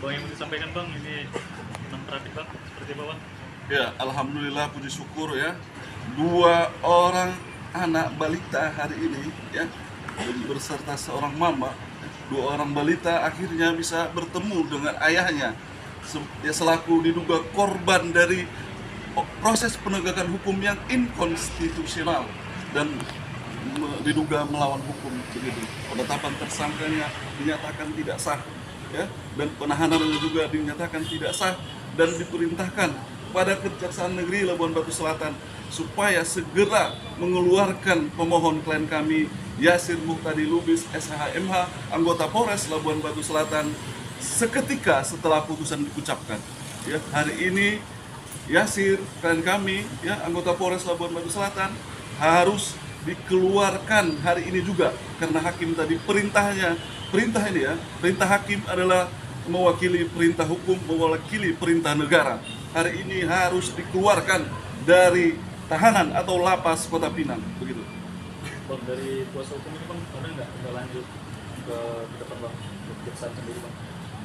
Bang, yang mau disampaikan Bang, ini tentang trafik Bang, seperti apa Bang? Ya, alhamdulillah, puji syukur ya. Dua orang anak balita hari ini ya, berserta seorang mama, dua orang balita akhirnya bisa bertemu dengan ayahnya ya, selaku diduga korban dari proses penegakan hukum yang inkonstitusional dan diduga melawan hukum begitu. Penetapan tersangkanya dinyatakan tidak sah ya, dan penahanannya juga dinyatakan tidak sah, dan diperintahkan pada Kejaksaan Negeri Labuan Batu Selatan supaya segera mengeluarkan pemohon klien kami Yasir Muhtadi Lubis SHMH, anggota Polres Labuan Batu Selatan, seketika setelah putusan diucapkan. Ya, hari ini Yasir, klien kami, ya, anggota Polres Labuan Batu Selatan, harus dikeluarkan hari ini juga karena hakim tadi perintah ini ya, perintah hakim adalah mewakili perintah hukum, mewakili perintah negara. Hari ini harus dikeluarkan dari tahanan atau lapas Kota Pinang, begitu. Bang, dari kuasa hukum ini Bang, ada nggak lanjut ke depan Bang, ke kejaksaan sendiri Bang?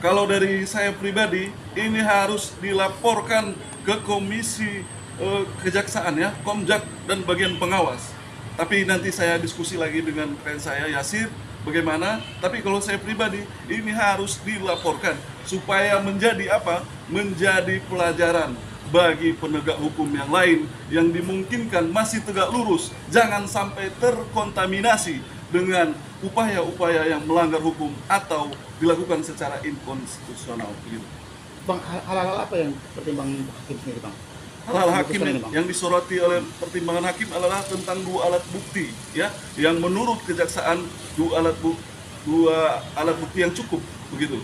Kalau dari saya pribadi, ini harus dilaporkan ke Komisi Kejaksaan ya, Komjak dan bagian pengawas. Tapi nanti saya diskusi lagi dengan klien saya Yasir bagaimana. Tapi kalau saya pribadi, ini harus dilaporkan supaya menjadi apa? Menjadi pelajaran bagi penegak hukum yang lain yang dimungkinkan masih tegak lurus. Jangan sampai terkontaminasi dengan upaya-upaya yang melanggar hukum atau dilakukan secara inkonstitusional begitu. Bang, hal-hal apa yang pertimbangan hakim sendiri Bang? Hal-hal hakim yang disoroti oleh pertimbangan hakim adalah tentang dua alat bukti ya, yang menurut kejaksaan dua alat bukti yang cukup begitu.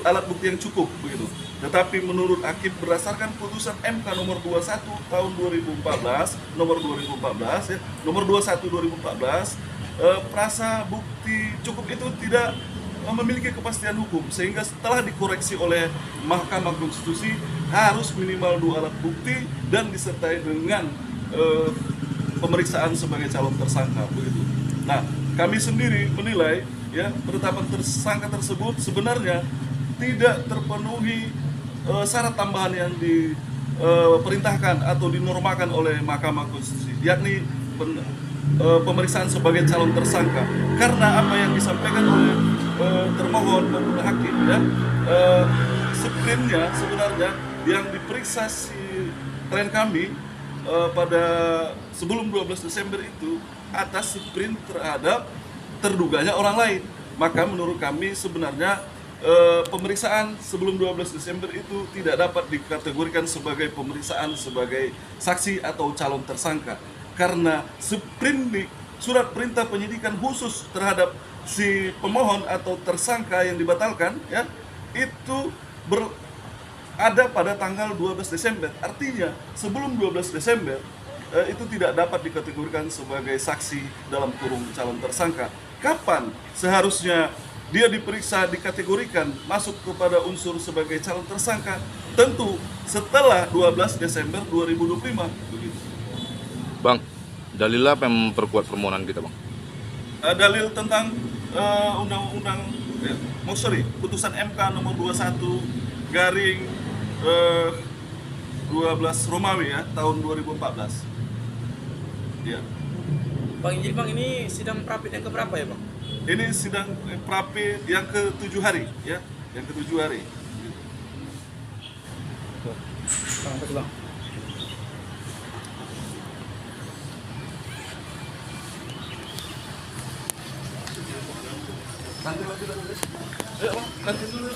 Alat bukti yang cukup begitu. Tetapi menurut hakim berdasarkan putusan MK nomor 21 tahun 2014, ya, nomor 21 2014, prasa bukti cukup itu tidak memiliki kepastian hukum, sehingga setelah dikoreksi oleh Mahkamah Konstitusi harus minimal dua alat bukti dan disertai dengan pemeriksaan sebagai calon tersangka begitu. Nah, kami sendiri menilai ya, penetapan tersangka tersebut sebenarnya tidak terpenuhi syarat tambahan yang diperintahkan atau dinormakan oleh Mahkamah Konstitusi, yakni pemeriksaan sebagai calon tersangka, karena apa yang disampaikan oleh termohon maupun hakim ya, sprintnya sebenarnya yang diperiksa si klien kami pada sebelum 12 Desember itu atas sprint terhadap terduganya orang lain. Maka menurut kami sebenarnya pemeriksaan sebelum 12 Desember itu tidak dapat dikategorikan sebagai pemeriksaan sebagai saksi atau calon tersangka, karena sprindik surat perintah penyidikan khusus terhadap si pemohon atau tersangka yang dibatalkan ya, itu ada pada tanggal 12 Desember. Artinya sebelum 12 Desember itu tidak dapat dikategorikan sebagai saksi dalam kurung calon tersangka. Kapan seharusnya dia diperiksa dikategorikan masuk kepada unsur sebagai calon tersangka? Tentu setelah 12 Desember 2025 begitu. Bang, dalil apa yang memperkuat permohonan kita Bang? Dalil tentang putusan MK nomor 21 garing 12 Romawi ya, tahun 2014. Ya. Bang, jadi Bang, ini sidang prapit yang keberapa ya Bang? Ini sidang prapit yang ke-7 hari ya, yang ke-7 hari. Bang, apa sih Bang? Nanti dulu.